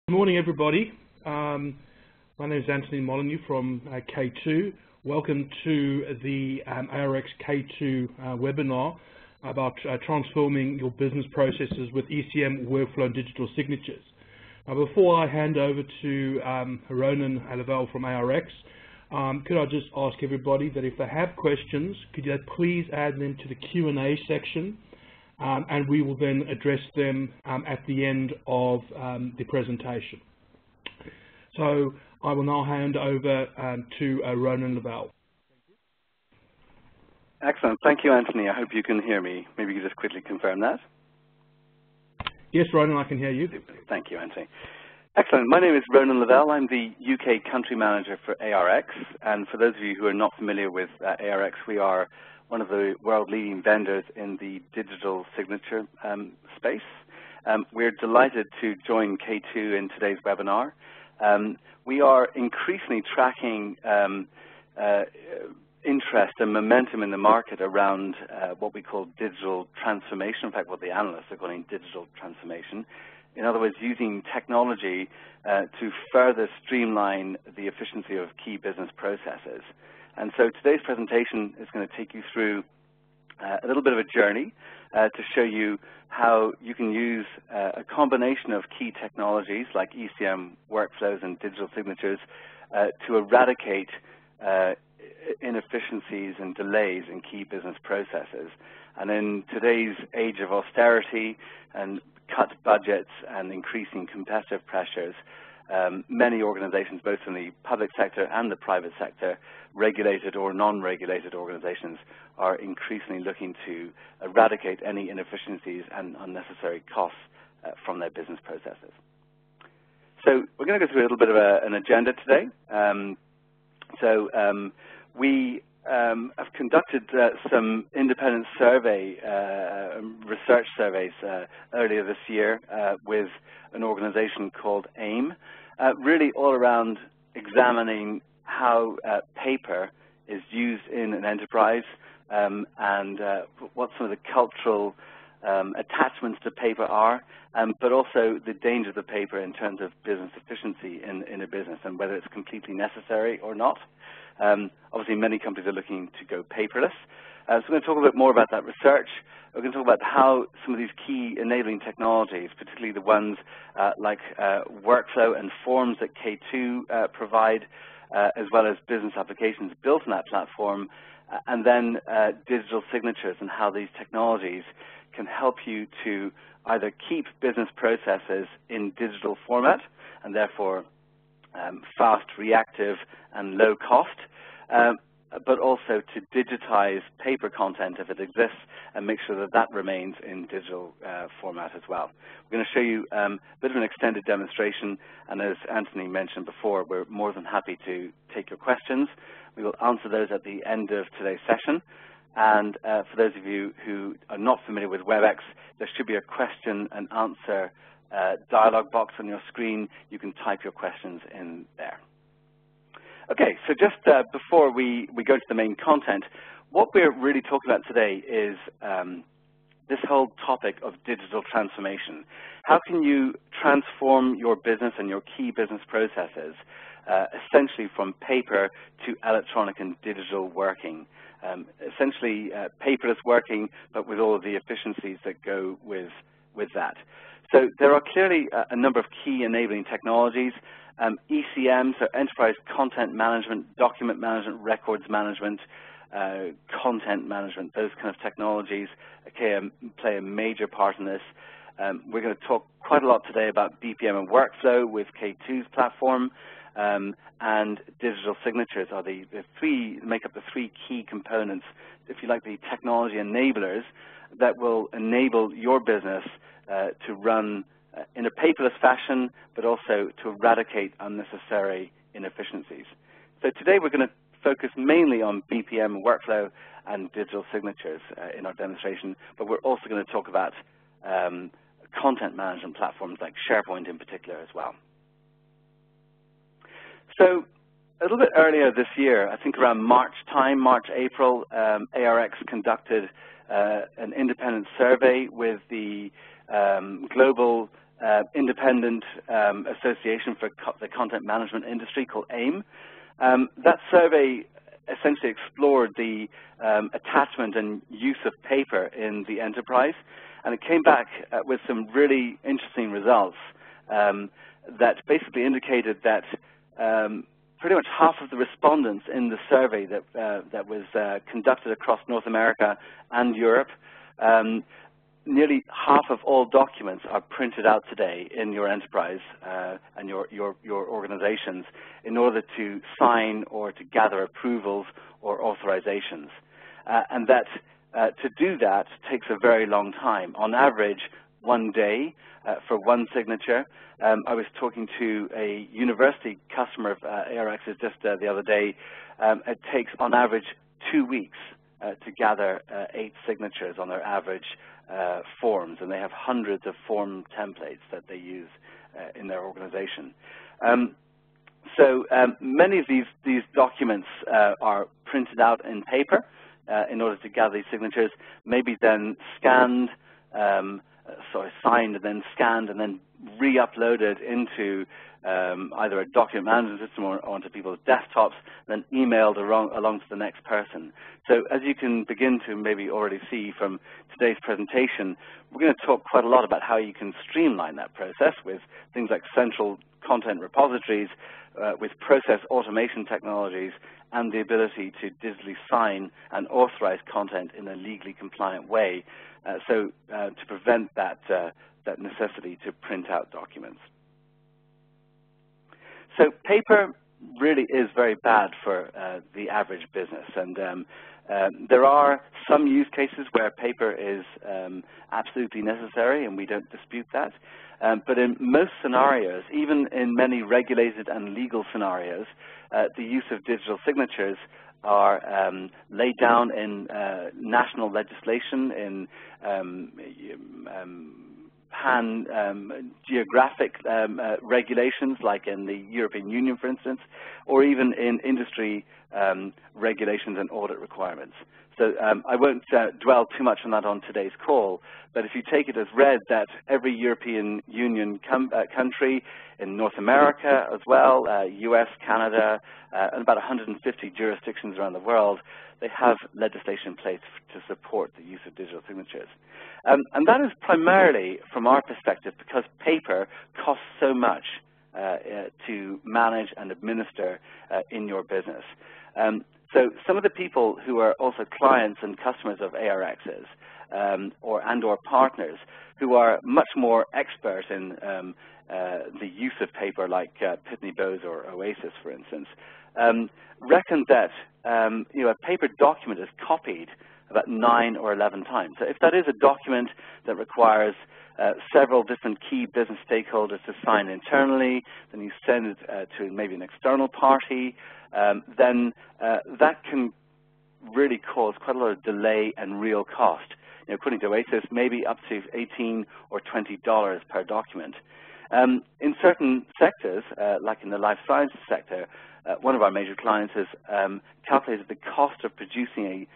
Good morning, everybody. My name is Anthony Molyneux from K2. Welcome to the ARX K2 webinar about transforming your business processes with ECM workflow and digital signatures. Now, before I hand over to Ronan Alavel from ARX, could I just ask everybody that if they have questions, could you please add them to the Q&A section? And we will then address them at the end of the presentation. So I will now hand over to Ronan Alavel. Excellent. Thank you, Anthony. I hope you can hear me. Maybe you could just quickly confirm that. Yes, Ronan, I can hear you. Thank you, Anthony. Excellent. My name is Ronan Alavel. I'm the UK Country Manager for ARX. And for those of you who are not familiar with ARX, we are one of the world-leading vendors in the digital signature space. We're delighted to join K2 in today's webinar. We are increasingly tracking interest and momentum in the market around what we call digital transformation, in fact, what the analysts are calling digital transformation. In other words, using technology to further streamline the efficiency of key business processes. And so today's presentation is going to take you through a little bit of a journey to show you how you can use a combination of key technologies like ECM workflows and digital signatures to eradicate inefficiencies and delays in key business processes. And in today's age of austerity and cut budgets and increasing competitive pressures, many organizations, both in the public sector and the private sector, regulated or non-regulated organizations, are increasingly looking to eradicate any inefficiencies and unnecessary costs from their business processes. So we're going to go through a little bit of an agenda today. We have conducted some independent survey, research surveys earlier this year with an organization called AIM, really all around examining how paper is used in an enterprise and what some of the cultural attachments to paper are, but also the dangers of paper in terms of business efficiency in a business and whether it's completely necessary or not. Obviously, many companies are looking to go paperless. So we're going to talk a bit more about that research. We're going to talk about how some of these key enabling technologies, particularly the ones like workflow and forms that K2 provide, as well as business applications built on that platform, and then digital signatures and how these technologies can help you to either keep business processes in digital format and therefore fast, reactive, and low cost, but also to digitize paper content if it exists and make sure that that remains in digital format as well. We're going to show you a bit of an extended demonstration, and as Anthony mentioned before, we're more than happy to take your questions. We will answer those at the end of today's session. And for those of you who are not familiar with WebEx, there should be a question and answer dialog box on your screen. You can type your questions in there. Okay, so just before we go to the main content, what we're really talking about today is this whole topic of digital transformation. How can you transform your business and your key business processes essentially from paper to electronic and digital working? Essentially paperless working, but with all of the efficiencies that go with that. So there are clearly a number of key enabling technologies. ECM, so enterprise content management, document management, records management, content management, those kind of technologies play a major part in this. We're going to talk quite a lot today about BPM and workflow with K2's platform, and digital signatures are make up the three key components, if you like, the technology enablers that will enable your business to run in a paperless fashion, but also to eradicate unnecessary inefficiencies. So today we're going to focus mainly on BPM, workflow, and digital signatures in our demonstration, but we're also going to talk about content management platforms like SharePoint in particular as well. So a little bit earlier this year, I think around March time, March, April, ARX conducted an independent survey with the global independent association for the content management industry called AIM. That survey essentially explored the attachment and use of paper in the enterprise, and it came back with some really interesting results that basically indicated that pretty much half of the respondents in the survey that was conducted across North America and Europe, nearly half of all documents are printed out today in your enterprise and your organizations in order to sign or to gather approvals or authorizations. And that to do that takes a very long time. On average, 1 day for one signature. I was talking to a university customer of ARX's just the other day. It takes on average 2 weeks to gather 8 signatures on their average forms, and they have hundreds of form templates that they use in their organization. So many of these documents are printed out in paper in order to gather these signatures, maybe then scanned, signed and then scanned and then re-uploaded into either a document management system or onto people's desktops, then emailed along to the next person. So as you can begin to maybe already see from today's presentation, we're going to talk quite a lot about how you can streamline that process with things like central content repositories, with process automation technologies, and the ability to digitally sign and authorize content in a legally compliant way, to prevent that necessity to print out documents. So paper really is very bad for the average business, and there are some use cases where paper is absolutely necessary, and we don't dispute that. But in most scenarios, even in many regulated and legal scenarios, the use of digital signatures are laid down in national legislation, in geographic regulations, like in the European Union, for instance, or even in industry regulations and audit requirements. So I won't dwell too much on that on today's call, but if you take it as read that every European Union country, in North America as well, US, Canada, and about 150 jurisdictions around the world, they have legislation in place to support the use of digital signatures. And that is primarily, from our perspective, because paper costs so much to manage and administer in your business. So some of the people who are also clients and customers of ARX's or partners who are much more expert in the use of paper, like Pitney Bowes or Oasis, for instance, reckon that a paper document is copied about 9 or 11 times. So if that is a document that requires several different key business stakeholders to sign internally, then you send it to maybe an external party, then that can really cause quite a lot of delay and real cost. According to Oasis, maybe up to $18 or $20 per document. In certain sectors, like in the life sciences sector, one of our major clients has calculated the cost of producing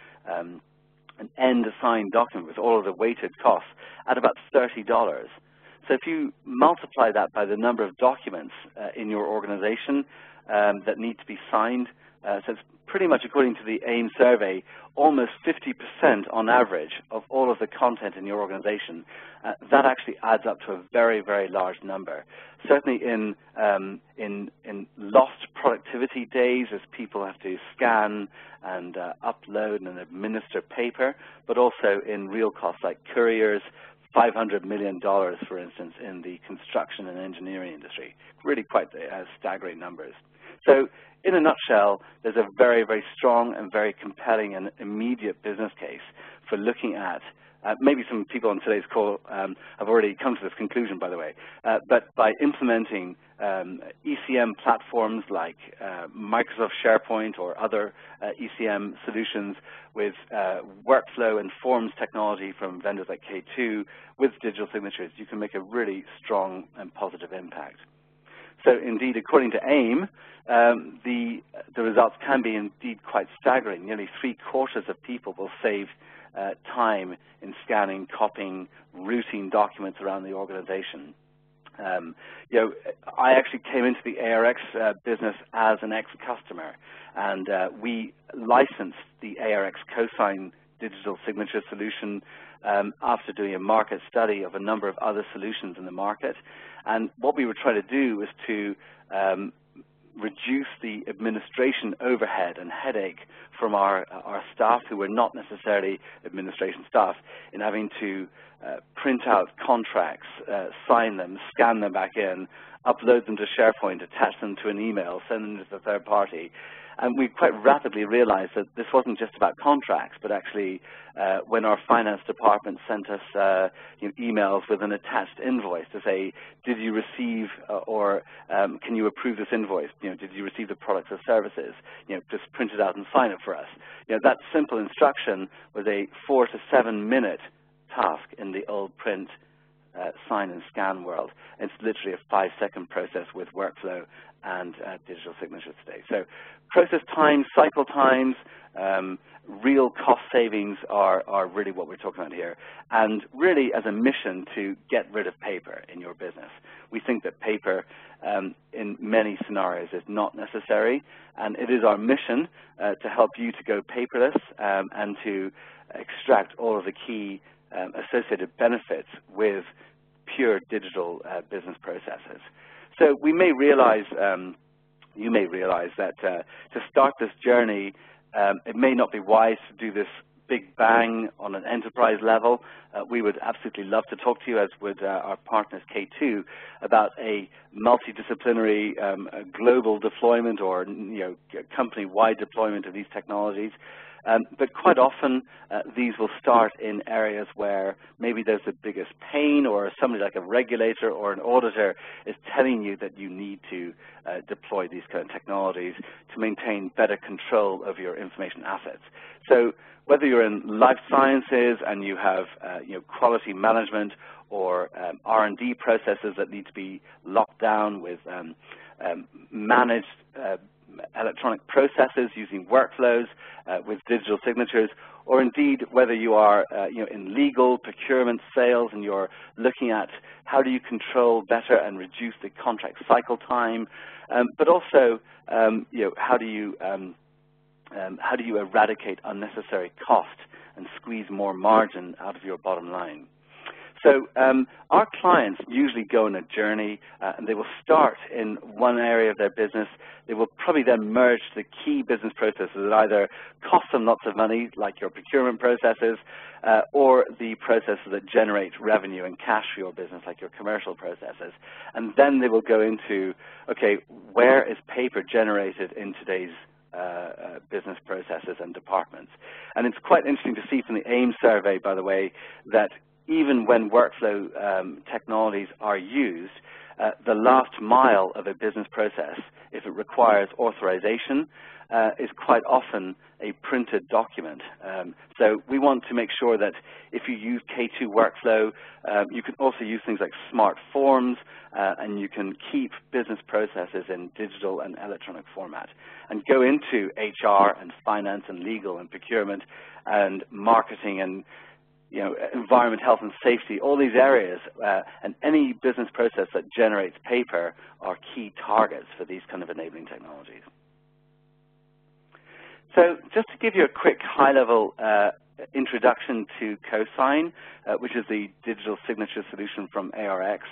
an end-assigned document with all of the weighted costs at about $30. So if you multiply that by the number of documents in your organization that need to be signed, so it's pretty much, according to the AIM survey, almost 50% on average of all of the content in your organization. That actually adds up to a very, very large number. Certainly in lost productivity days, as people have to scan and upload and administer paper, but also in real costs like couriers, $500 million, for instance, in the construction and engineering industry. Really quite staggering numbers. So in a nutshell, there's a very, very strong and very compelling and immediate business case for looking at, maybe some people on today's call have already come to this conclusion, by the way, but by implementing ECM platforms like Microsoft SharePoint or other ECM solutions with workflow and forms technology from vendors like K2 with digital signatures, you can make a really strong and positive impact. So indeed, according to AIM, the results can be indeed quite staggering. Nearly 3/4 of people will save time in scanning, copying, routing documents around the organization. You know, I actually came into the ARX business as an ex-customer, and we licensed the ARX CoSign digital signature solution after doing a market study of a number of other solutions in the market. And what we were trying to do was to reduce the administration overhead and headache from our staff, who were not necessarily administration staff, in having to print out contracts, sign them, scan them back in, upload them to SharePoint, attach them to an email, send them to the third party. And we quite rapidly realized that this wasn't just about contracts, but actually when our finance department sent us emails with an attached invoice to say, did you receive or can you approve this invoice? Did you receive the products or services? Just print it out and sign it for us. That simple instruction was a 4 to 7 minute task in the old print sign and scan world. It's literally a 5-second process with workflow and digital signatures today. So process times, cycle times, real cost savings are really what we're talking about here, and really as a mission to get rid of paper in your business. We think that paper in many scenarios is not necessary, and it is our mission to help you to go paperless and to extract all of the key associated benefits with pure digital business processes. So we may realize, you may realize that to start this journey, it may not be wise to do this big bang on an enterprise level. We would absolutely love to talk to you, as would our partners K2, about a multidisciplinary global deployment or company-wide deployment of these technologies. But quite often, these will start in areas where maybe there's the biggest pain, or somebody like a regulator or an auditor is telling you that you need to deploy these kind of technologies to maintain better control of your information assets. So whether you're in life sciences and you have quality management or R&D processes that need to be locked down with managed electronic processes using workflows with digital signatures, or indeed whether you are in legal, procurement, sales, and you're looking at how do you control better and reduce the contract cycle time, but also how do you eradicate unnecessary cost and squeeze more margin out of your bottom line. So our clients usually go on a journey, and they will start in one area of their business. They will probably then merge the key business processes that either cost them lots of money, like your procurement processes, or the processes that generate revenue and cash for your business, like your commercial processes. And then they will go into, okay, where is paper generated in today's business processes and departments? And it's quite interesting to see from the AIM survey, by the way, that even when workflow technologies are used, the last mile of a business process, if it requires authorization, is quite often a printed document. So we want to make sure that if you use K2 workflow, you can also use things like smart forms, and you can keep business processes in digital and electronic format, and go into HR and finance and legal and procurement and marketing and environment, health and safety, all these areas, and any business process that generates paper are key targets for these kind of enabling technologies. So just to give you a quick high-level introduction to CoSign, which is the digital signature solution from ARX,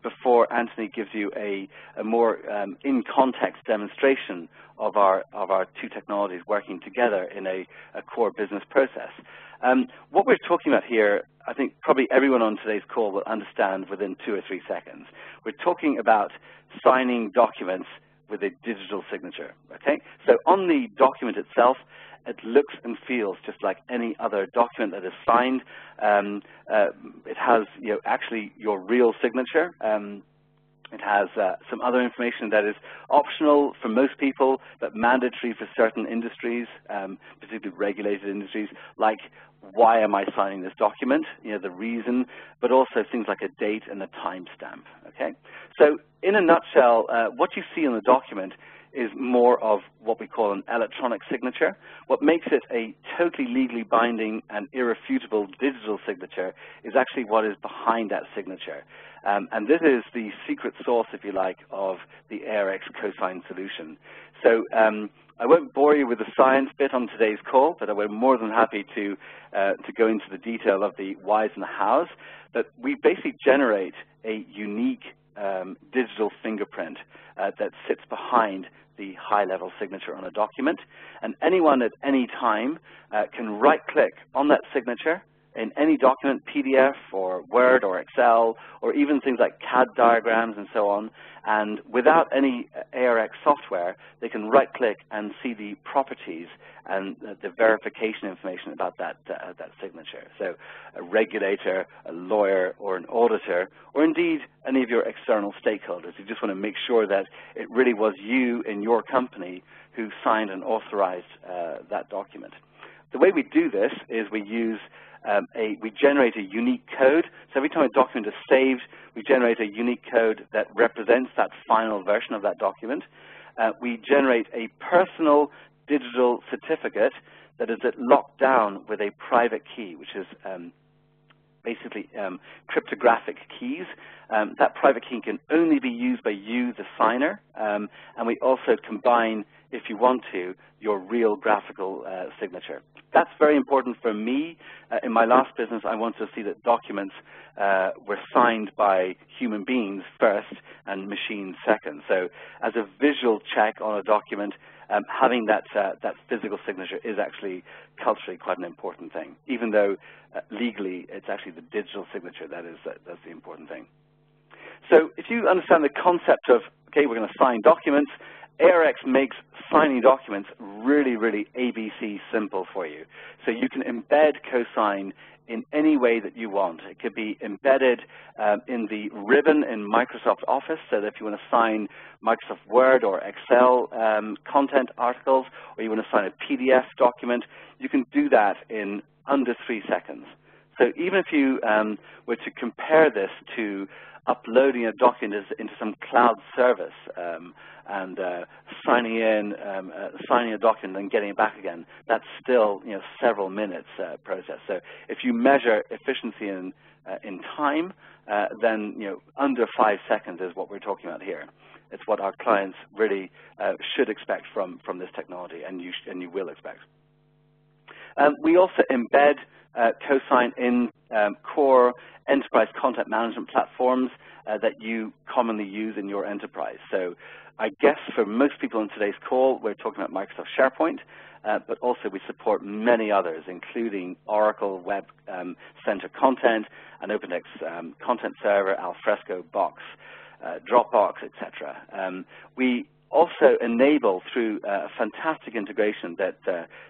before Anthony gives you a more in-context demonstration of our two technologies working together in a core business process. What we're talking about here, I think probably everyone on today's call will understand within 2 or 3 seconds. We're talking about signing documents with a digital signature, okay? So on the document itself, it looks and feels just like any other document that is signed. It has actually your real signature. It has some other information that is optional for most people, but mandatory for certain industries, particularly regulated industries, like why am I signing this document, the reason, but also things like a date and a timestamp, okay? So in a nutshell, what you see in the document is more of what we call an electronic signature. What makes it a totally legally binding and irrefutable digital signature is actually what is behind that signature. And this is the secret sauce, if you like, of the ARX CoSign solution. So I won't bore you with the science bit on today's call, but I'm more than happy to go into the detail of the whys and the hows. But we basically generate a unique digital fingerprint that sits behind the high-level signature on a document. And anyone at any time can right-click on that signature in any document, PDF or Word or Excel, or even things like CAD diagrams and so on, and without any ARX software, they can right-click and see the properties and the verification information about that signature. So a regulator, a lawyer, or an auditor, or indeed any of your external stakeholders. You just want to make sure that it really was you in your company who signed and authorized that document. The way we do this is we use we generate a unique code. So every time a document is saved, we generate a unique code that represents that final version of that document. We generate a personal digital certificate that is locked down with a private key, which is basically cryptographic keys. That private key can only be used by you, the signer, and we also combine, if you want to, your real graphical signature. That's very important for me. In my last business, I want to see that documents were signed by human beings first and machines second. So as a visual check on a document, having that physical signature is actually culturally quite an important thing, even though legally it's actually the digital signature that's the important thing. So if you understand the concept of, okay, we're going to sign documents, ARX makes signing documents really, really ABC simple for you. So you can embed CoSign in any way that you want. It could be embedded in the ribbon in Microsoft Office, so that if you want to sign Microsoft Word or Excel content articles, or you want to sign a PDF document, you can do that in under 3 seconds. So even if you were to compare this to uploading a document into some cloud service and signing a document and getting it back again, that's still several minutes process. So if you measure efficiency in time, then under 5 seconds is what we're talking about here. It's what our clients really should expect from this technology, and you will expect. We also embed CoSign in core enterprise content management platforms that you commonly use in your enterprise. So I guess for most people on today's call, we're talking about Microsoft SharePoint, but also we support many others, including Oracle Web Center Content, and OpenText Content Server, Alfresco, Box, Dropbox, etc. We also enable, through a fantastic integration that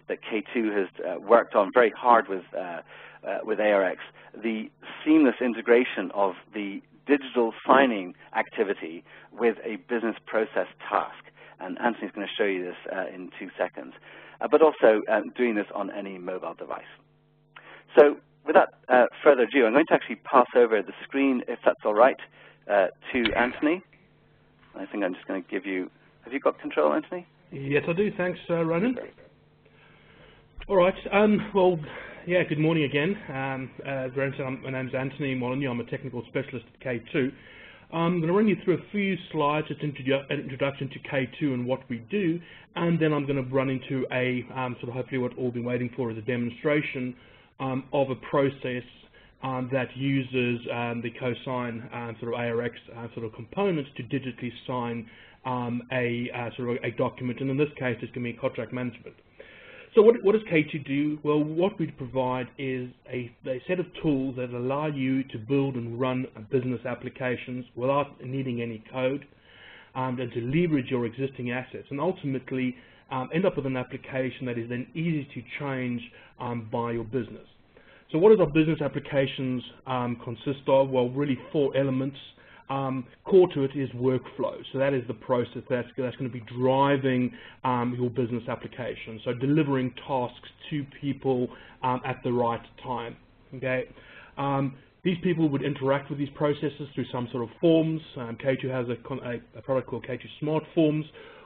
K2 has worked on very hard with ARX, the seamless integration of the digital signing activity with a business process task. And Anthony's going to show you this in 2 seconds, but also doing this on any mobile device. So without further ado, I'm going to actually pass over the screen, if that's all right, to Anthony. I think I'm just going to give you. Have you got control, Anthony? Yes, I do. Thanks, Ronan. All right. Well, yeah, good morning again. As Ronan said, my name's Anthony Molyneux. I'm a technical specialist at K2. I'm going to run you through a few slides, just an introduction to K2 and what we do, and then I'm going to run into a sort of hopefully what all been waiting for is a demonstration of a process that uses the CoSign sort of ARX sort of components to digitally sign sort of a document, and in this case it's going to be contract management. So what does K2 do? Well, what we provide is a set of tools that allow you to build and run business applications without needing any code, and to leverage your existing assets, and ultimately end up with an application that is then easy to change by your business. So what does our business applications consist of? Well, really 4 elements. Core to it is workflow. So that is the process that's going to be driving your business application. So delivering tasks to people at the right time. Okay. These people would interact with these processes through some sort of forms. K2 has a product called K2 Smart Forms,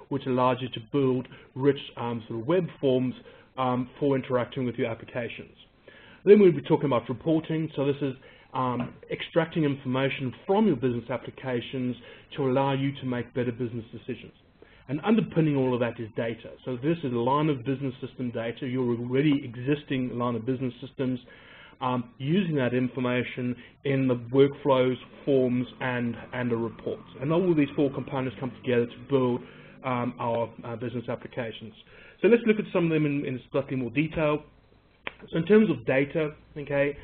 which allows you to build rich sort of web forms for interacting with your applications. Then we'll be talking about reporting. So this is extracting information from your business applications to allow you to make better business decisions. And underpinning all of that is data. So this is line of business system data, your already existing line of business systems, using that information in the workflows, forms, and the reports. And all of these four components come together to build our business applications. So let's look at some of them in slightly more detail. So in terms of data, okay,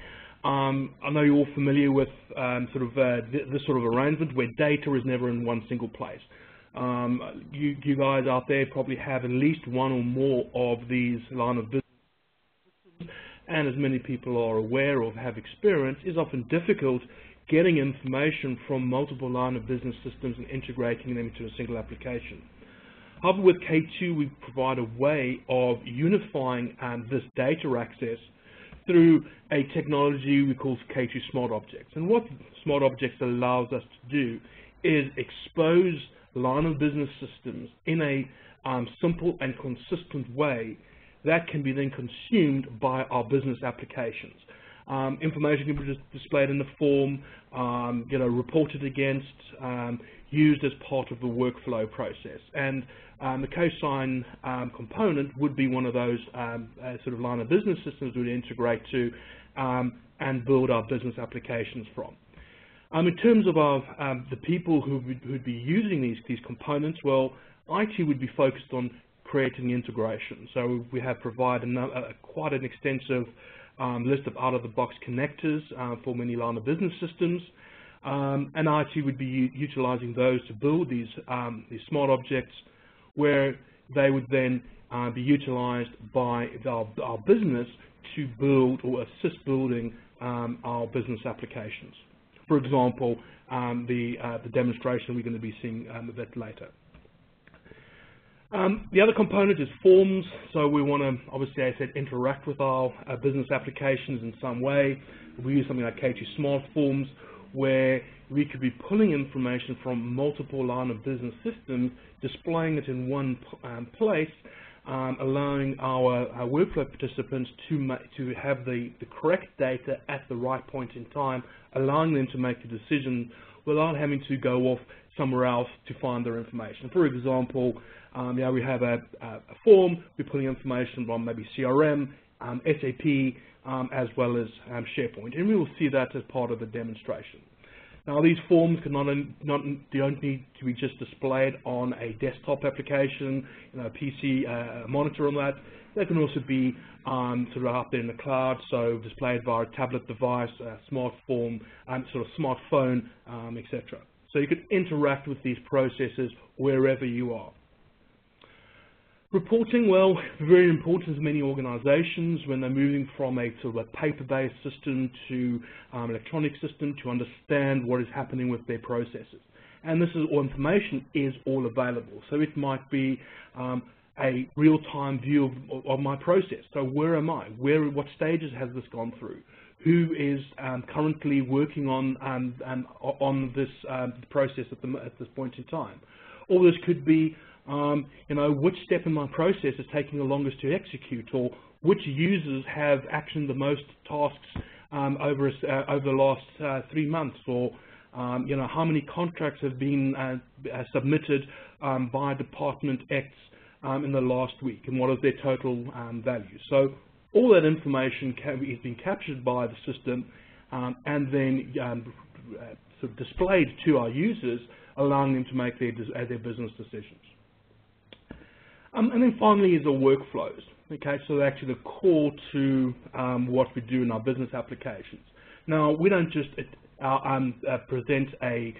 I know you're all familiar with this sort of arrangement where data is never in one single place. You guys out there probably have at least one or more of these line of business systems, and as many people are aware or have experience, it's often difficult getting information from multiple line of business systems and integrating them into a single application. However, with K2, we provide a way of unifying this data access through a technology we call K2 Smart Objects. And what Smart Objects allows us to do is expose line of business systems in a simple and consistent way that can be then consumed by our business applications. Information can be displayed in the form, reported against, used as part of the workflow process. And the CoSign component would be one of those sort of line of business systems we would integrate to and build our business applications from. In terms of the people who would be using these components, well, IT would be focused on creating integration. So we have provided quite an extensive list of out-of-the-box connectors for many line of business systems, and IT would be utilizing those to build these smart objects, where they would then be utilized by our business to build or assist building our business applications. For example, the demonstration we're going to be seeing a bit later. The other component is forms. So we want to, obviously, as I said, interact with our business applications in some way. We use something like K2 Smart Forms, where we could be pulling information from multiple line of business systems, displaying it in one place, allowing our workflow participants to have the correct data at the right point in time, allowing them to make a decision without having to go off somewhere else to find their information. For example, we have a form, we're pulling information from maybe CRM, SAP, as well as SharePoint, and we will see that as part of the demonstration. Now, these forms can they don't need to be just displayed on a desktop application, a PC monitor on that. They can also be sort of out there in the cloud, so displayed via a tablet device, a smartphone, sort of smartphone, etc. So you can interact with these processes wherever you are. Reporting, well, very important to many organizations when they're moving from a sort of a paper-based system to electronic system to understand what is happening with their processes. And this is all information is all available. So it might be a real-time view of my process. So where am I? What stages has this gone through? Who is currently working on this process at this point in time? Or this could be which step in my process is taking the longest to execute, or which users have actioned the most tasks over the last 3 months, or how many contracts have been submitted by Department X in the last week, and what is their total value. So all that information is being captured by the system and then sort of displayed to our users, allowing them to make their business decisions. And then finally is the workflows. Okay, so they're actually the core to what we do in our business applications. Now, we don't just present a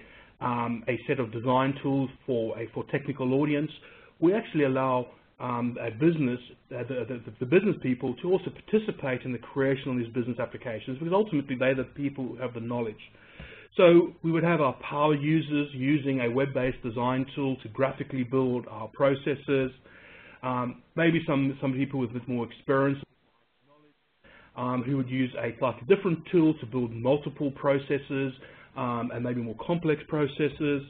set of design tools for technical audience. We actually allow the business people to also participate in the creation of these business applications, because ultimately they're the people who have the knowledge. So we would have our power users using a web-based design tool to graphically build our processes. Maybe some people with a bit more experience who would use a slightly different tool to build multiple processes and maybe more complex processes.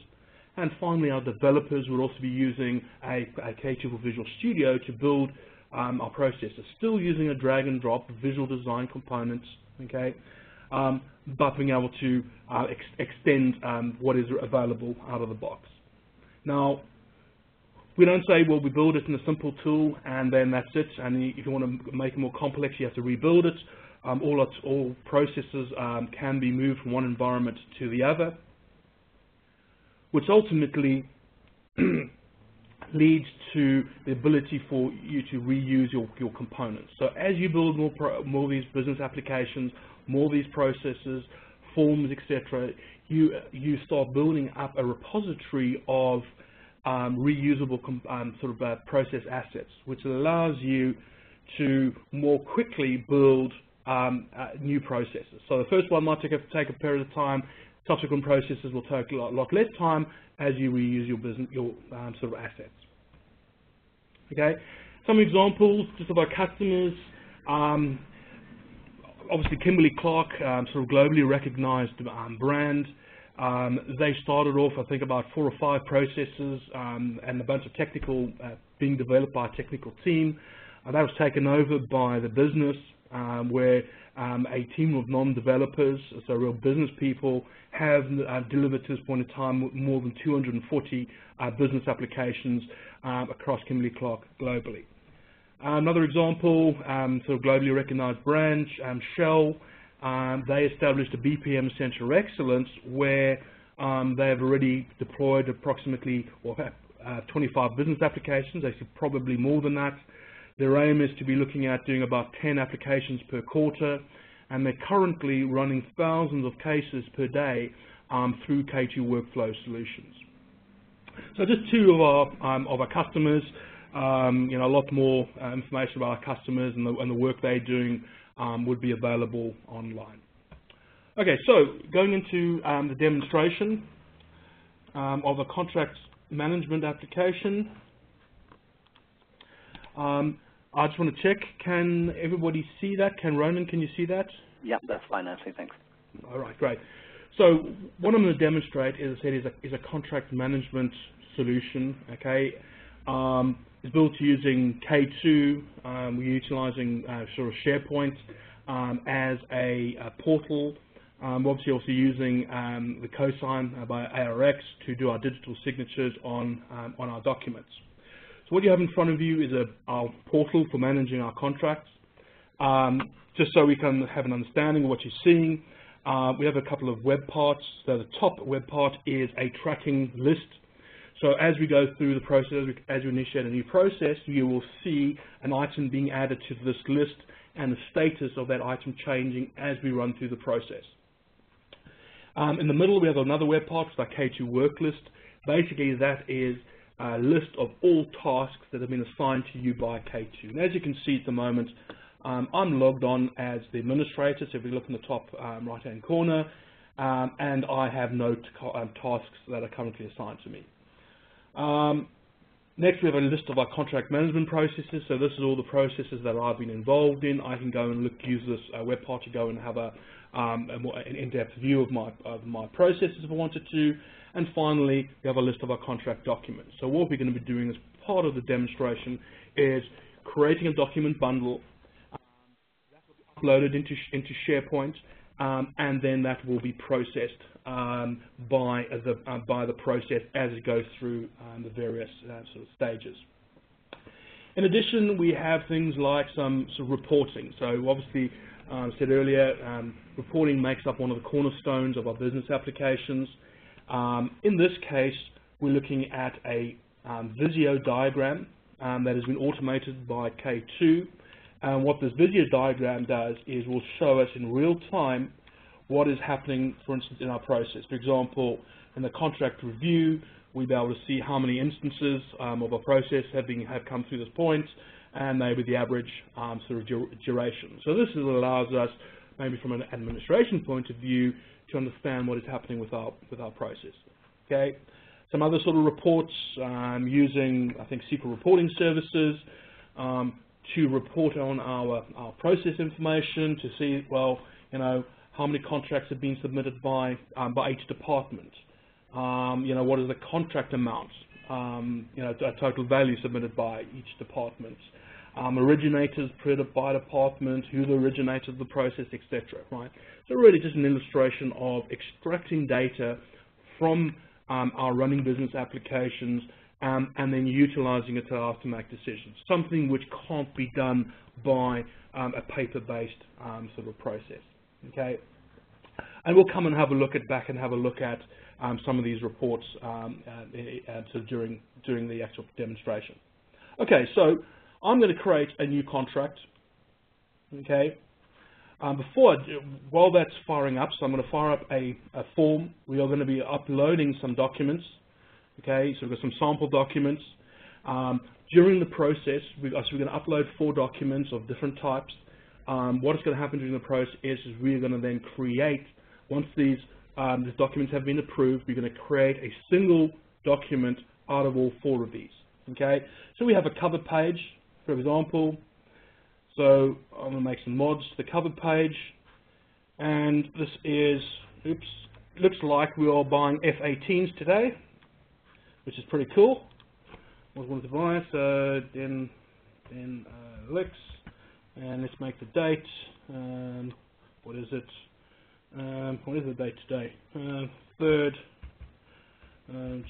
And finally, our developers would also be using a K2 Visual Studio to build our processes, still using a drag and drop visual design components. Okay, but being able to extend what is available out of the box. Now, we don't say, well, we build it in a simple tool and then that's it, and if you want to make it more complex, you have to rebuild it. All processes can be moved from one environment to the other, which ultimately leads to the ability for you to reuse your components. So as you build more of these business applications, more of these processes, forms, etc., you start building up a repository of reusable process assets, which allows you to more quickly build new processes. So the first one might take a period of time. Subsequent processes will take a lot less time as you reuse your assets. Okay, some examples just of our customers. Obviously, Kimberly-Clark, globally recognized brand. They started off, I think, about 4 or 5 processes and a bunch of technical being developed by a technical team. That was taken over by the business, where a team of non-developers, so real business people, have delivered to this point in time more than 240 business applications across Kimberly-Clark globally. Another example, globally recognized brand, Shell. They established a BPM Center of Excellence where they have already deployed approximately 25 business applications, actually probably more than that. Their aim is to be looking at doing about 10 applications per quarter, and they're currently running thousands of cases per day through K2 Workflow Solutions. So just 2 of our customers. A lot more information about our customers and the work they're doing would be available online. Okay, so going into the demonstration of a contract management application. I just want to check, can everybody see that? Ronan, can you see that? Yeah, that's fine, Ashley, thanks. All right, great. So what I'm going to demonstrate, as I said, is a contract management solution. Okay, it's built using K2. We're utilizing SharePoint as a portal. We're obviously also using the CoSign by ARX to do our digital signatures on our documents. So what you have in front of you is our portal for managing our contracts. Just so we can have an understanding of what you're seeing, we have a couple of web parts. So the top web part is a tracking list. So as we go through the process, as we initiate a new process, you will see an item being added to this list and the status of that item changing as we run through the process. In the middle, we have another web part, it's our K2 work list. Basically, that is a list of all tasks that have been assigned to you by K2. And as you can see at the moment, I'm logged on as the administrator, so if you look in the top right-hand corner, and I have no tasks that are currently assigned to me. Next, we have a list of our contract management processes. So this is all the processes that I've been involved in. I can go and use this web part to go and have an in-depth view of my processes if I wanted to. And finally, we have a list of our contract documents. So what we're going to be doing as part of the demonstration is creating a document bundle that will be uploaded into SharePoint, and then that will be processed by the process as it goes through the various stages. In addition, we have things like some reporting. So obviously, I said earlier, reporting makes up one of the cornerstones of our business applications. In this case, we're looking at a Visio diagram that has been automated by K2. And what this Visio diagram does is will show us in real time what is happening, for instance, in our process. For example, in the contract review, we'll be able to see how many instances of our process have come through this point, and maybe the average duration. So this allows us, maybe from an administration point of view, to understand what is happening with our process. Okay. Some other sort of reports using, I think, SQL reporting services to report on our process information to see, well, how many contracts have been submitted by each department. What is the contract amount, total value submitted by each department. originators per by department, who the originator of the process, etc. Right? So really just an illustration of extracting data from our running business applications and then utilizing it to allow us to make decisions. Something which can't be done by a paper-based sort of process. Okay, and we'll come and have a look at some of these reports sort of during the actual demonstration. Okay, so I'm going to create a new contract. Okay, while that's firing up, so I'm going to fire up a form. We are going to be uploading some documents. Okay, so we've got some sample documents. During the process, we're going to upload 4 documents of different types. What is going to happen during the process is we're going to then create, once these documents have been approved, we're going to create a single document out of all 4 of these. Okay, so we have a cover page, for example. So I'm going to make some mods to the cover page, and this is, looks like we are buying F-18s today, which is pretty cool. I wanted to buy it, so then Lex, and let's make the date. What is it? What is the date today? 3rd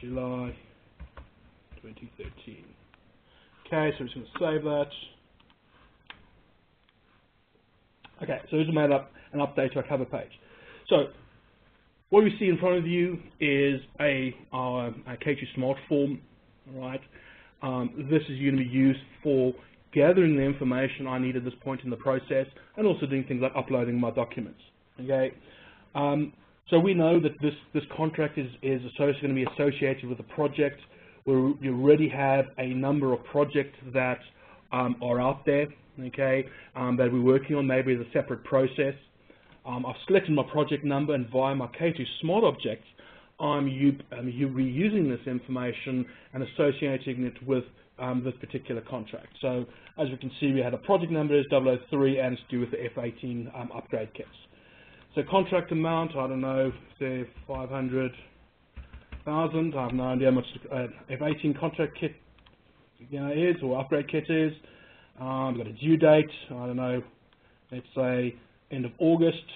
July 2013. Okay, so we're just going to save that. Okay, so we've made up an update to our cover page. So what we see in front of you is our K2 Smart form. Right? This is going to be used for gathering the information I need at this point in the process, and also doing things like uploading my documents. Okay, so we know that this contract is going to be associated with a project where we already have a number of projects that are out there. Okay, that we're working on, maybe as a separate process. I've selected my project number, and via my K2 Smart objects, I'm reusing this information and associating it with this particular contract. So as we can see, we had a project number is 003, and it's to do with the F-18 upgrade kits. So contract amount, I don't know, say 500,000. I have no idea how much F-18 contract kit is, or upgrade kit is. We've got a due date, I don't know, let's say end of August,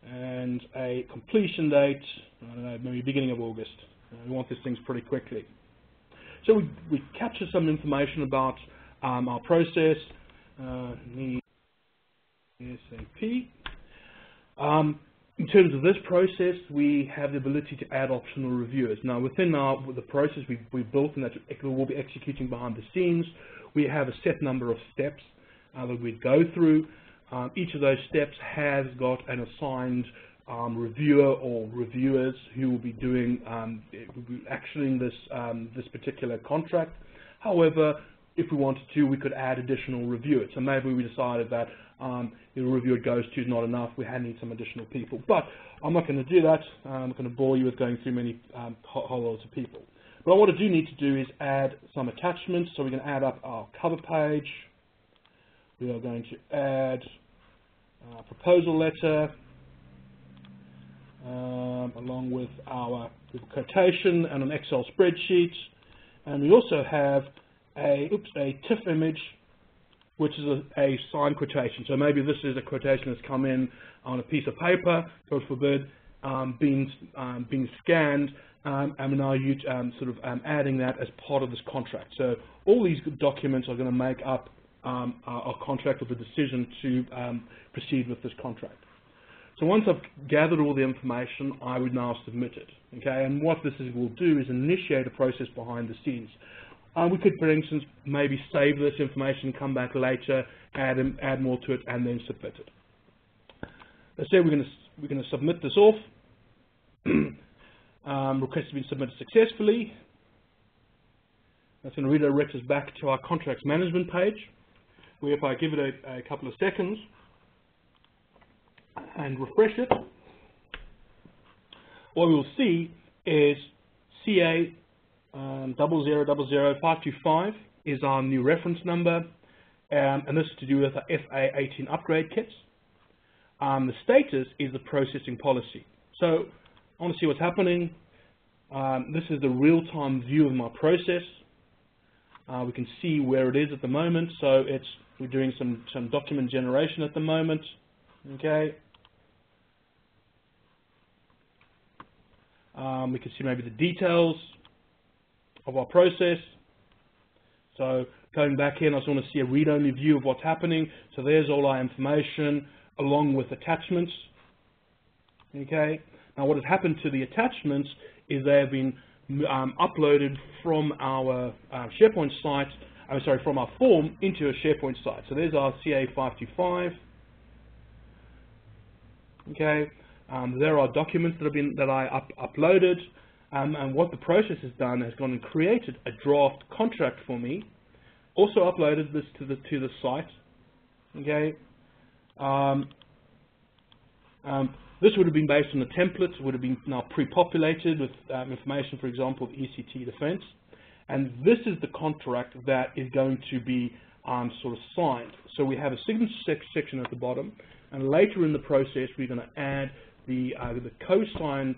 and a completion date, I don't know, maybe beginning of August. We want these things pretty quickly. So we capture some information about our process, need SAP. In terms of this process, we have the ability to add optional reviewers. Now, within the process we built and that we'll be executing behind the scenes, we have a set number of steps that we go through. Each of those steps has got an assigned reviewer or reviewers who will be doing actioning this particular contract. However, if we wanted to, we could add additional reviewers. So maybe we decided that the reviewer goes to is not enough, we need some additional people. But I'm not going to do that. I'm not going to bore you with going through many whole lots of people. But what I do need to do is add some attachments. So we're going to add up our cover page. We are going to add a proposal letter along with our quotation and an Excel spreadsheet. And we also have a TIFF image, which is a signed quotation. So maybe this is a quotation that's come in on a piece of paper, God forbid, being scanned, and we're now adding that as part of this contract. So all these documents are going to make up our contract, with the decision to proceed with this contract. So once I've gathered all the information, I would now submit it. Okay, and what this will do is initiate a process behind the scenes. We could, for instance, maybe save this information, come back later, add more to it, and then submit it. Let's say we're going to submit this off. Request has been submitted successfully. That's going to redirect us back to our contracts management page, where if I give it a couple of seconds and refresh it, what we will see is CA 0000525 is our new reference number, and this is to do with our FA18 upgrade kits. The status is the processing policy. So I want to see what's happening. This is the real-time view of my process. We can see where it is at the moment. So we're doing some document generation at the moment. Okay. We can see maybe the details of our process. So going back in, I just want to see a read-only view of what's happening. So there's all our information along with attachments. Okay. Now what has happened to the attachments is they have been uploaded from our SharePoint site, from our form into a SharePoint site. So there's our CA525. Okay. There are documents that I uploaded, and what the process has done has gone and created a draft contract for me. Also uploaded this to the site. Okay. This would have been based on the template. Would have been now pre-populated with information, for example, of ECT defense. And this is the contract that is going to be sort of signed. So we have a signature section at the bottom, and later in the process, we're going to add the CoSign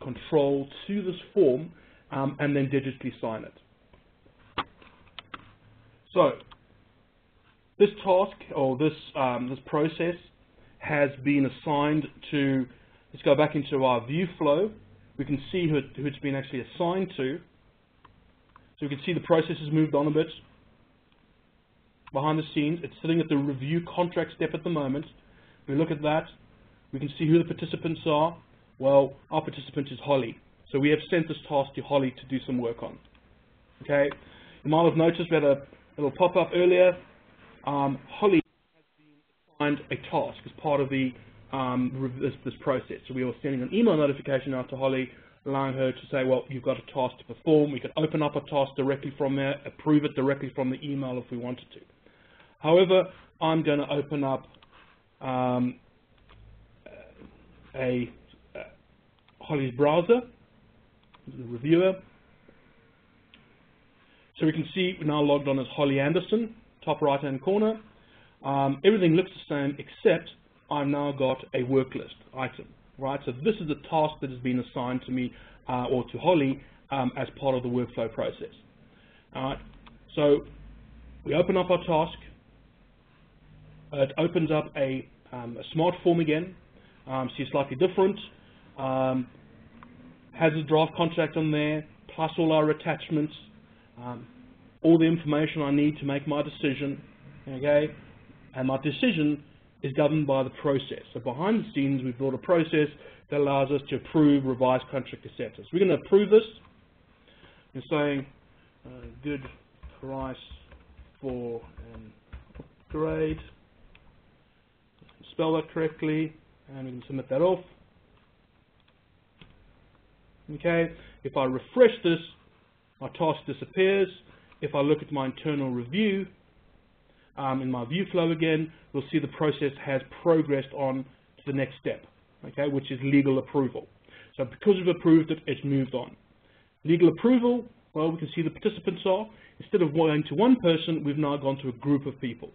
control to this form, and then digitally sign it. So this task, or this process, has been assigned to. Let's go back into our view flow. We can see who it's been actually assigned to. So we can see the process has moved on a bit behind the scenes. It's sitting at the review contract step at the moment. We look at that. We can see who the participants are. Well, our participant is Holly. So we have sent this task to Holly to do some work on. Okay. You might have noticed we had a little pop-up earlier. Holly has been assigned a task as part of the this process. So we were sending an email notification out to Holly, allowing her to say, well, you've got a task to perform. We could open up a task directly from there, approve it directly from the email if we wanted to. However, I'm going to open up Holly's browser, the reviewer. So we can see we're now logged on as Holly Anderson, top right-hand corner. Everything looks the same, except I've now got a work list item, right? So this is the task that has been assigned to me or to Holly as part of the workflow process. All right. So we open up our task. It opens up a smart form again. See, slightly different. Has a draft contract on there, plus all our attachments, all the information I need to make my decision. Okay, and my decision is governed by the process. So behind the scenes, we've built a process that allows us to approve revised contract acceptance. We're going to approve this. We're saying good price for an upgrade. Spell that correctly, and we can submit that off. Okay, if I refresh this, my task disappears. If I look at my internal review, in my view flow again, we'll see the process has progressed on to the next step, okay, which is legal approval. So because we've approved it, it's moved on. Legal approval, well, we can see the participants are, instead of going to one person, we've now gone to a group of people.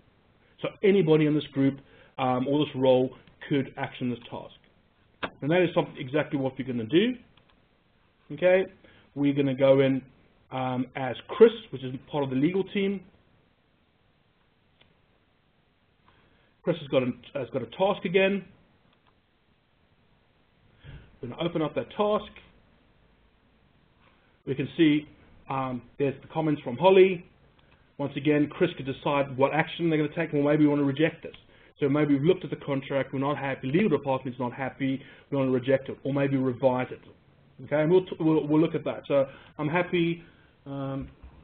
So anybody in this group or this role could action this task. And that is exactly what we're going to do. Okay, we're going to go in as Chris, which is part of the legal team. Chris has got a task again. We're going to open up that task. We can see there's the comments from Holly. Once again, Chris could decide what action they're going to take, or maybe we want to reject this. So maybe we've looked at the contract, we're not happy, legal department's not happy, we want to reject it, or maybe revise it. Okay, and we'll look at that. So I'm happy,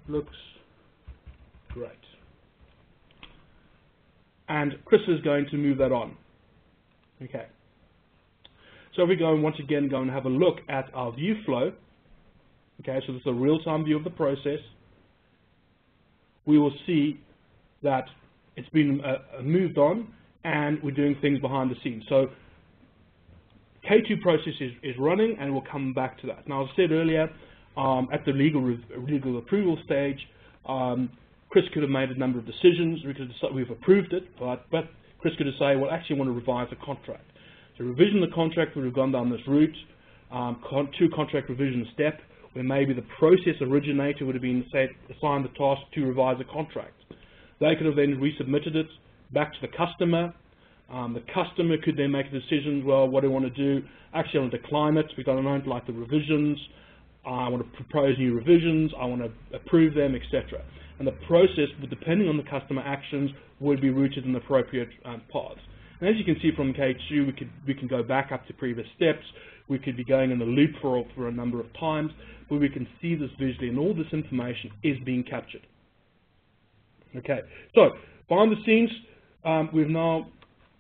looks great. And Chris is going to move that on. Okay. So if we go and once again go and have a look at our view flow, okay, so this is a real-time view of the process, we will see that it's been moved on and we're doing things behind the scenes. So K2 process is running, and we'll come back to that. Now, as I said earlier, at the legal approval stage, Chris could have made a number of decisions. We've approved it, but Chris could have said, well, actually, I want to revise the contract. So revision of the contract would have gone down this route, to contract revision step, where maybe the process originator would have been, say, assigned the task to revise a contract. They could have then resubmitted it back to the customer. The customer could then make a decision, well, what do I want to do? Actually, I want to decline it because I don't like the revisions. I want to propose new revisions. I want to approve them, etc. And the process, depending on the customer actions, would be routed in the appropriate paths. And as you can see from K2, we can go back up to previous steps. We could be going in the loop for a number of times, but we can see this visually, and all this information is being captured. Okay, so behind the scenes, we're now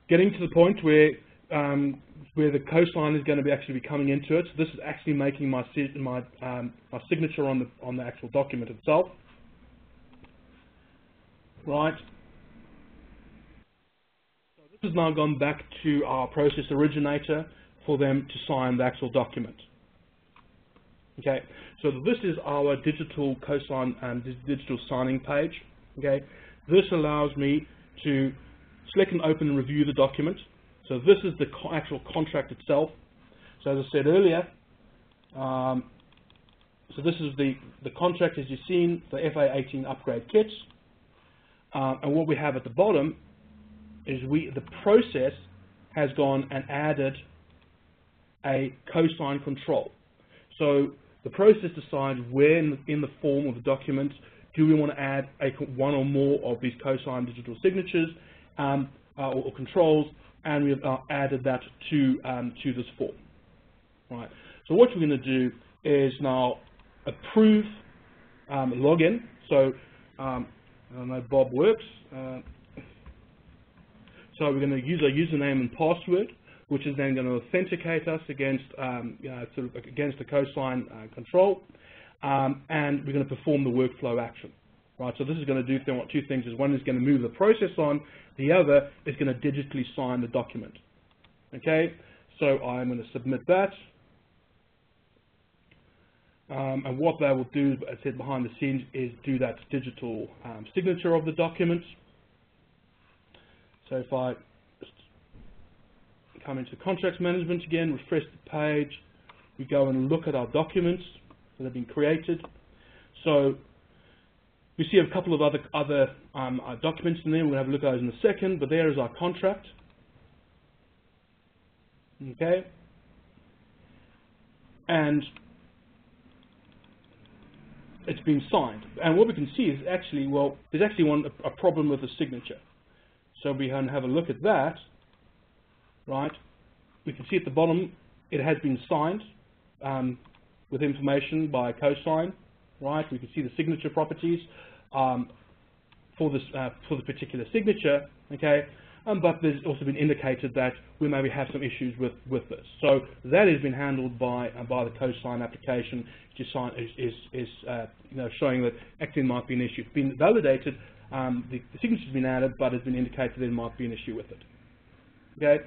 getting to the point where the CoSign is going to be actually coming into it. So this is actually making my signature on the actual document itself. Right. So this has now gone back to our process originator for them to sign the actual document. Okay. So this is our digital CoSign digital signing page. Okay. This allows me to select and open and review the document. So this is the actual contract itself. So as I said earlier, so this is the contract as you've seen, the FA18 upgrade kits. And what we have at the bottom is the process has gone and added a CoSign control. So the process decides where in the form of the document do we want to add one or more of these CoSign digital signatures or controls, and we've added that to this form. Right. So what we're going to do is now approve login. So I don't know, Bob works. So we're going to use our username and password, which is then going to authenticate us against against the CoSign control, and we're going to perform the workflow action. Right. So this is going to do two things. One is going to move the process on. The other is going to digitally sign the document. Okay. So I'm going to submit that. And what that will do, as I said, behind the scenes, is do that digital signature of the document. So if I just come into contracts management again, refresh the page, we go and look at our documents that have been created. So we see a couple of other documents in there. We're going to have a look at those in a second, but there is our contract. Okay. And it's been signed. And what we can see is actually, well, there's actually a problem with the signature. So we can have a look at that, right? We can see at the bottom it has been signed with information by CoSign, right? We can see the signature properties for the particular signature, okay? But there's also been indicated that we maybe have some issues with this. So that has been handled by the CoSign application, which is showing that actually there might be an issue. It's been validated, the signature's been added, but it's been indicated there might be an issue with it. Okay.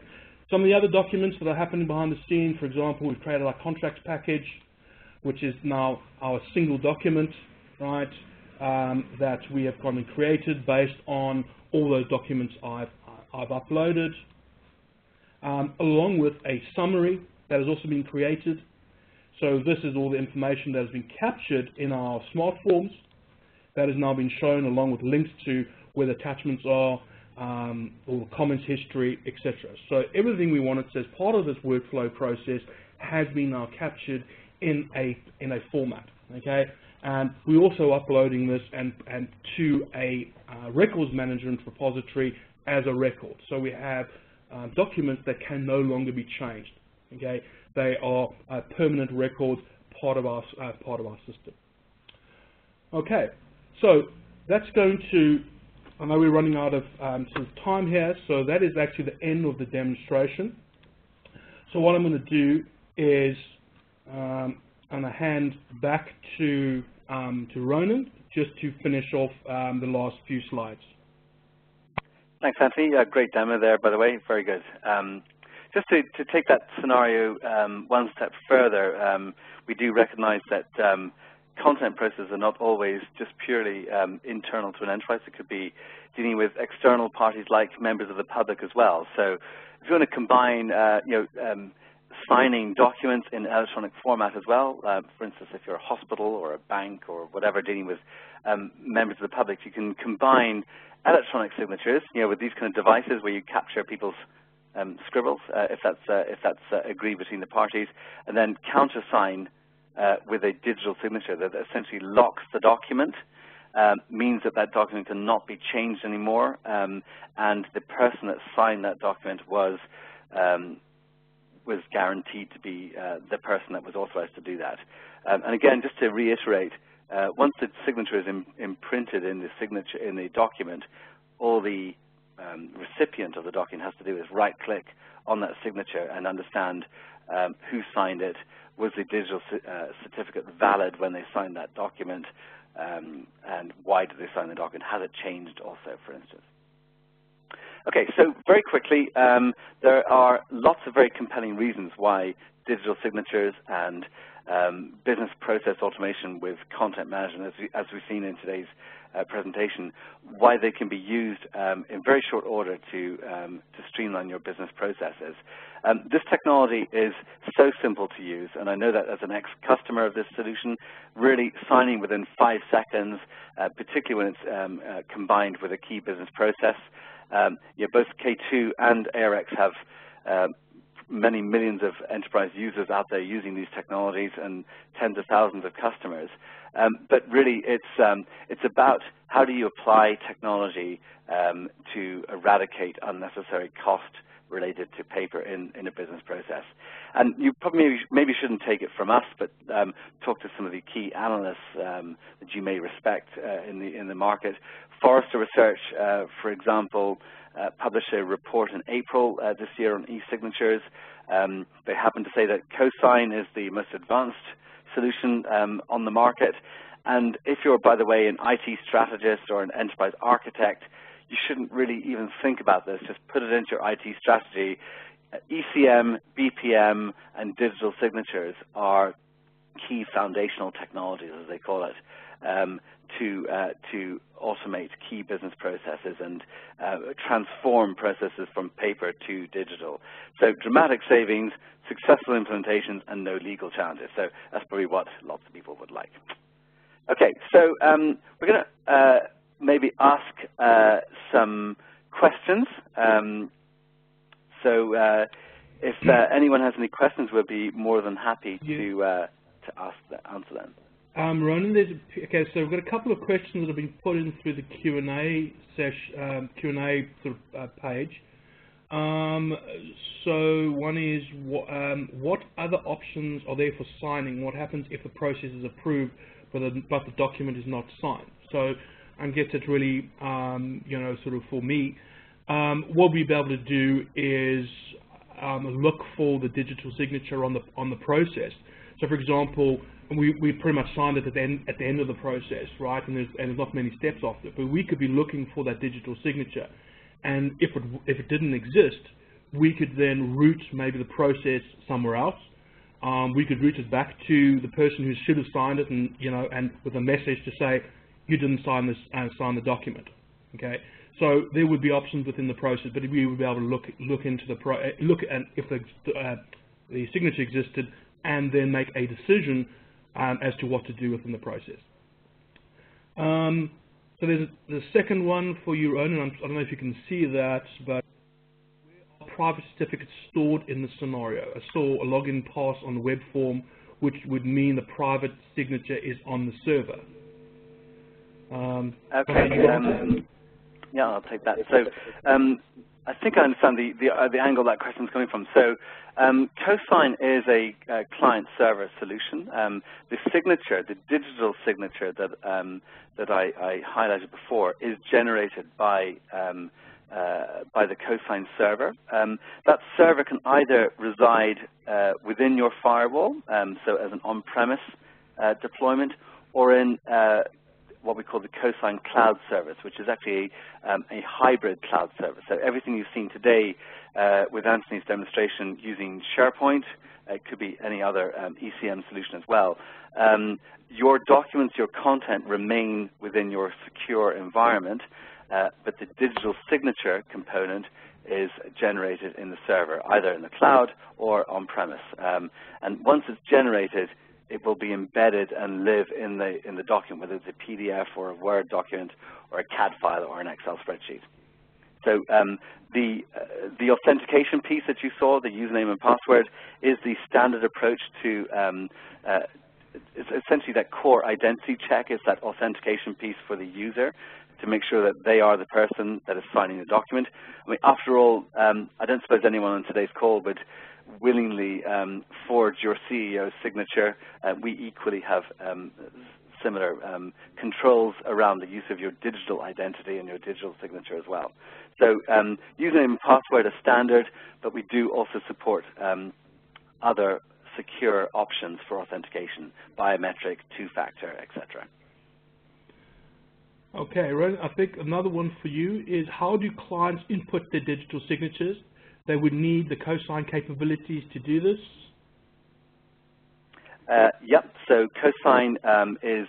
Some of the other documents that are happening behind the scene, for example, we've created our contracts package, which is now our single document, right? That we have gone and created based on all those documents I've uploaded, along with a summary that has also been created. So this is all the information that has been captured in our smart forms that has now been shown, along with links to where the attachments are, all the comments history, etc. So everything we wanted as part of this workflow process has been now captured in a format. Okay, and we're also uploading this and to a records management repository as a record. So we have documents that can no longer be changed. Okay, they are permanent records, part of our system. Okay, so that's going to. I know we're running out of time here, so that is actually the end of the demonstration. So what I'm going to do is I'm going to hand back to Ronan just to finish off the last few slides. Thanks, Anthony. Great demo there, by the way. Very good. Just to take that scenario one step further, we do recognize that content processes are not always just purely internal to an enterprise. It could be dealing with external parties like members of the public as well. So if you want to combine signing documents in electronic format as well. For instance, if you're a hospital or a bank or whatever dealing with members of the public, you can combine electronic signatures, with these kind of devices where you capture people's scribbles, if that's agreed between the parties, and then countersign with a digital signature that essentially locks the document, means that document cannot be changed anymore, and the person that signed that document was guaranteed to be the person that was authorized to do that. And again, just to reiterate, once the signature is imprinted in the document, all the recipient of the document has to do is right-click on that signature and understand who signed it, was the digital certificate valid when they signed that document, and why did they sign the document? Has it changed also, for instance? Okay, so very quickly, there are lots of very compelling reasons why digital signatures and business process automation with content management, as we've seen in today's presentation, why they can be used in very short order to streamline your business processes. This technology is so simple to use, and I know that as an ex-customer of this solution, really signing within 5 seconds, particularly when it's combined with a key business process. Both K2 and ARX have many millions of enterprise users out there using these technologies and tens of thousands of customers. But really, it's about how do you apply technology to eradicate unnecessary cost related to paper in a business process. And you probably maybe shouldn't take it from us, but talk to some of the key analysts that you may respect in the market. Forrester Research, for example, published a report in April this year on e-signatures. They happen to say that CoSign is the most advanced solution on the market. And if you're, by the way, an IT strategist or an enterprise architect, you shouldn't really even think about this. Just put it into your IT strategy. ECM, BPM, and digital signatures are key foundational technologies, as they call it, to automate key business processes and transform processes from paper to digital. So dramatic savings, successful implementations, and no legal challenges. So that's probably what lots of people would like. Okay, so we're going to maybe ask some questions. So if anyone has any questions, we'll be more than happy to answer them. Ronan, okay, so we've got a couple of questions that have been put in through the Q&A Q&A sort of page. So one is, what other options are there for signing? What happens if the process is approved but the document is not signed? So I guess it's really, sort of for me, what we'll be able to do is look for the digital signature on the process. So, for example, we pretty much signed it at the end of the process, right? And there's not many steps after it. But we could be looking for that digital signature, and if it didn't exist, we could then route maybe the process somewhere else. We could route it back to the person who should have signed it, and and with a message to say you didn't sign this and sign the document. Okay, so there would be options within the process, but we would be able to look into look at if the signature existed, and then make a decision as to what to do within the process. So there's the second one for your own, and I don't know if you can see that, but where are private certificates stored in the scenario? I saw a login pass on the web form, which would mean the private signature is on the server. Okay. Yeah, I'll take that. So I think I understand the angle that question's coming from. So CoSign is a client-server solution. The signature, the digital signature that I highlighted before, is generated by the CoSign server. That server can either reside within your firewall, so as an on-premise deployment, or in what we call the CoSign Cloud Service, which is actually a hybrid cloud service. So everything you've seen today with Anthony's demonstration using SharePoint, it could be any other ECM solution as well. Your documents, your content remain within your secure environment, but the digital signature component is generated in the server, either in the cloud or on-premise. And once it's generated, it will be embedded and live in the document, whether it's a PDF or a Word document or a CAD file or an Excel spreadsheet. So the authentication piece that you saw, the username and password, is the standard approach to it's essentially that core identity check. It's that authentication piece for the user to make sure that they are the person that is signing the document. I mean, after all, I don't suppose anyone on today's call would willingly forge your CEO's signature. We equally have similar controls around the use of your digital identity and your digital signature as well. So username and password are standard, but we do also support other secure options for authentication, biometric, two-factor, etc. Okay, Ron, I think another one for you is how do clients input their digital signatures? They would need the CoSign capabilities to do this? Yep, so CoSign is,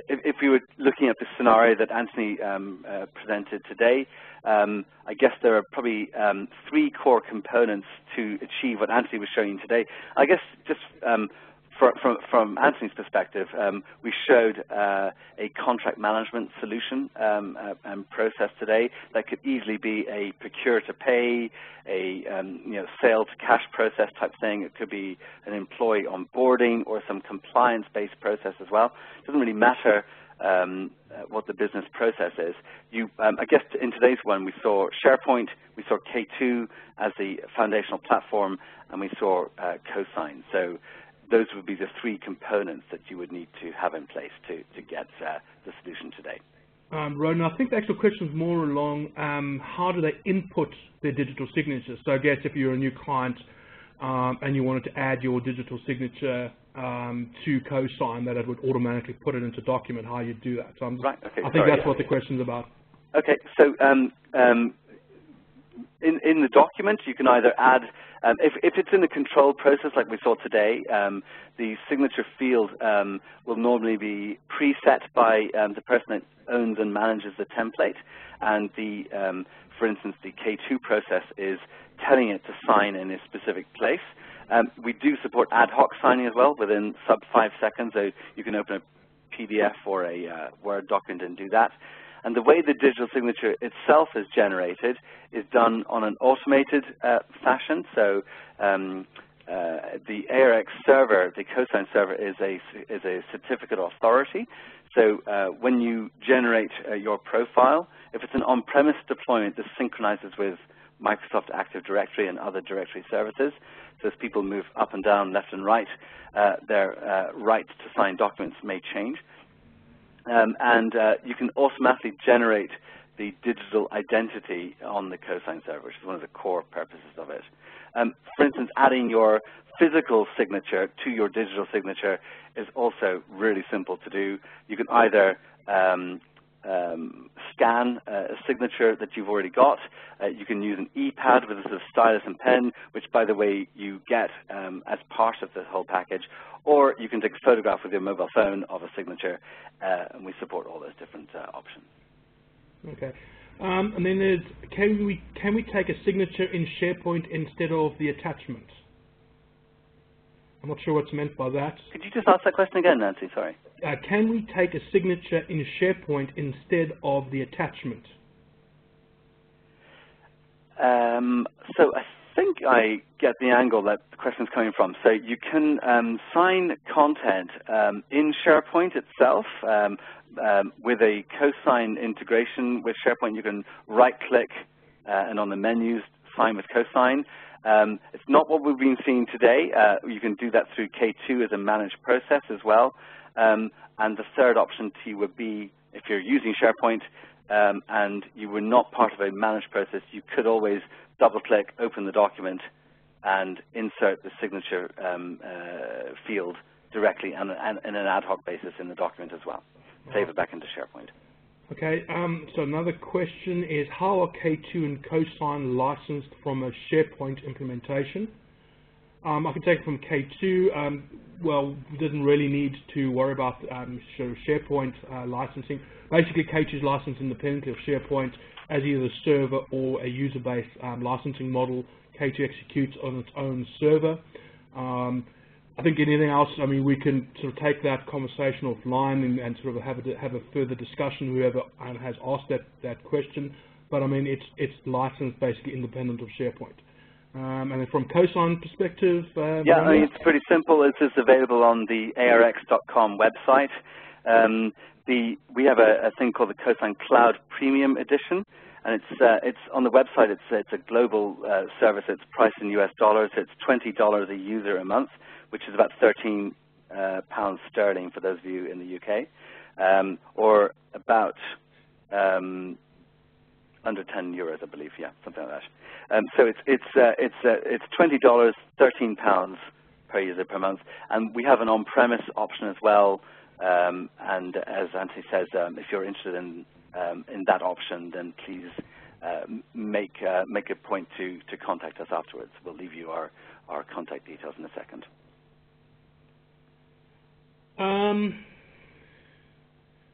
if we were looking at the scenario that Anthony presented today, I guess there are probably 3 core components to achieve what Anthony was showing today. I guess just from Anthony's perspective, we showed a contract management solution and process today that could easily be a procure-to-pay, a sale-to-cash process type thing. It could be an employee onboarding or some compliance-based process as well. It doesn't really matter what the business process is. I guess in today's one, we saw SharePoint, we saw K2 as the foundational platform, and we saw CoSign. So those would be the 3 components that you would need to have in place to get the solution today. Ronan, I think the actual question is more along how do they input their digital signatures? So I guess if you're a new client and you wanted to add your digital signature to CoSign, that it would automatically put it into document, how you do that. So right, okay, I think that's what the question's about. Okay, so in the document, you can either add, if it's in the control process like we saw today, the signature field will normally be preset by the person that owns and manages the template, and for instance, the K2 process is telling it to sign in a specific place. We do support ad hoc signing as well within sub 5 seconds, so you can open a PDF or a Word document and do that. And the way the digital signature itself is generated is done on an automated fashion. So the ARX server, the CoSign server, is a certificate authority. So when you generate your profile, if it's an on-premise deployment, this synchronizes with Microsoft Active Directory and other directory services. So as people move up and down, left and right, their right to sign documents may change. And you can automatically generate the digital identity on the CoSign server, which is one of the core purposes of it. For instance, adding your physical signature to your digital signature is also really simple to do. You can either scan a signature that you've already got. You can use an e-pad with a sort of stylus and pen, which, by the way, you get as part of the whole package. Or you can take a photograph with your mobile phone of a signature, and we support all those different options. Okay. And then there's, can we take a signature in SharePoint instead of the attachment? I'm not sure what's meant by that. Could you just ask that question again, Nancy? Sorry. Can we take a signature in SharePoint instead of the attachment? So I think I get the angle that the question's coming from. So you can sign content in SharePoint itself with a CoSign integration with SharePoint. You can right-click and on the menus sign with CoSign. It's not what we've been seeing today. You can do that through K2 as a managed process as well. And the third option to you would be, if you're using SharePoint and you were not part of a managed process, you could always double-click, open the document, and insert the signature field directly and in an ad hoc basis in the document as well. Save it back into SharePoint. Okay, so another question is, how are K2 and CoSign licensed from a SharePoint implementation? I can take it from K2. Well, we didn't really need to worry about SharePoint licensing. Basically, K2 is licensed independently of SharePoint as either a server or a user-based licensing model. K2 executes on its own server. I think anything else, I mean, we can sort of take that conversation offline and sort of have a further discussion, whoever has asked that question. But I mean, it's licensed basically independent of SharePoint. And then from CoSign perspective, yeah, I mean, it's pretty simple. It's just available on the arx.com website. We have a thing called the CoSign Cloud Premium Edition, and it's on the website. It's a global service. It's priced in US dollars. It's $20 a user a month, which is about 13 pounds sterling for those of you in the UK, or about under 10 euros, I believe. Yeah, something like that. So it's $20, 13 pounds per user per month, and we have an on-premise option as well. And as Anthony says, if you're interested in that option, then please make a point to contact us afterwards. We'll leave you our contact details in a second.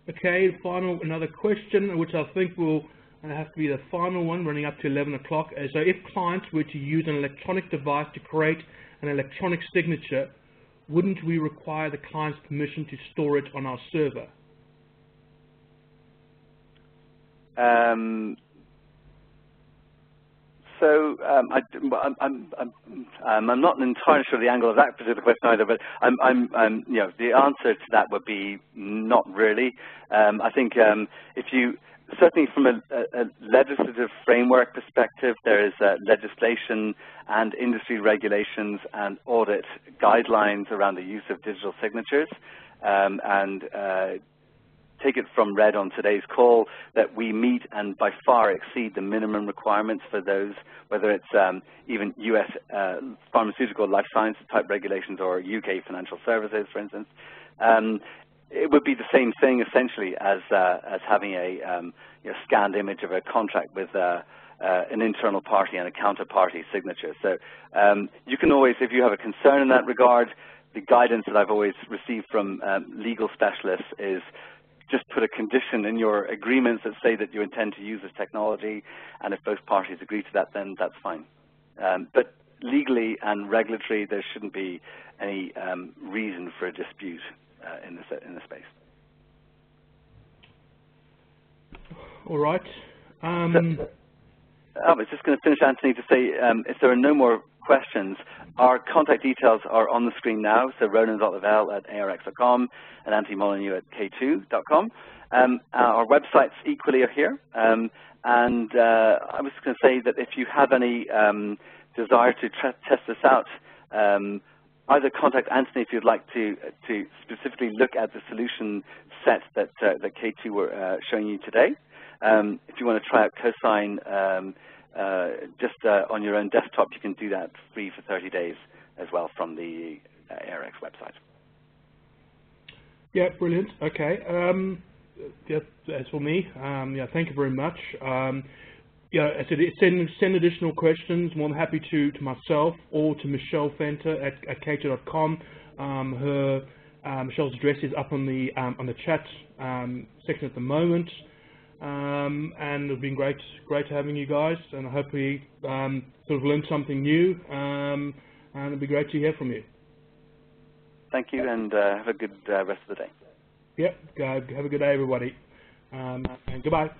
Okay, another question, which I think will have to be the final one, running up to 11 o'clock. So if clients were to use an electronic device to create an electronic signature, wouldn't we require the client's permission to store it on our server? I'm not entirely sure the angle of that particular question either, but you know, the answer to that would be not really. I think if you certainly from a legislative framework perspective, there is legislation and industry regulations and audit guidelines around the use of digital signatures. Take it from Red on today's call that we meet and by far exceed the minimum requirements for those, whether it's even U.S. Pharmaceutical life sciences type regulations or UK financial services, for instance. It would be the same thing essentially as having a scanned image of a contract with an internal party and a counterparty signature. So you can always, if you have a concern in that regard, the guidance that I've always received from legal specialists is just put a condition in your agreements that say that you intend to use this technology, and if both parties agree to that, then that's fine. But legally and regulatory, there shouldn't be any reason for a dispute in this space. All right. I was just going to finish, Anthony, to say if there are no more questions, our contact details are on the screen now. So ronan.lavelle at arx.com and Anthony Molyneux at k2.com. Our websites equally are here. And I was going to say that if you have any desire to test this out, either contact Anthony if you'd like to specifically look at the solution set that K2 were showing you today. If you want to try out CoSign just on your own desktop, you can do that free for 30 days as well from the ARX website. Yeah, brilliant. Okay. Yeah, that's for me. Yeah, thank you very much. Yeah, I said send additional questions. More than happy to myself or to Michelle Fenter at k2.com. Michelle's address is up on the chat section at the moment. And it's been great having you guys, and I hope we sort of learned something new, and it'd be great to hear from you. Thank you, and have a good rest of the day. Yep, have a good day, everybody, and goodbye.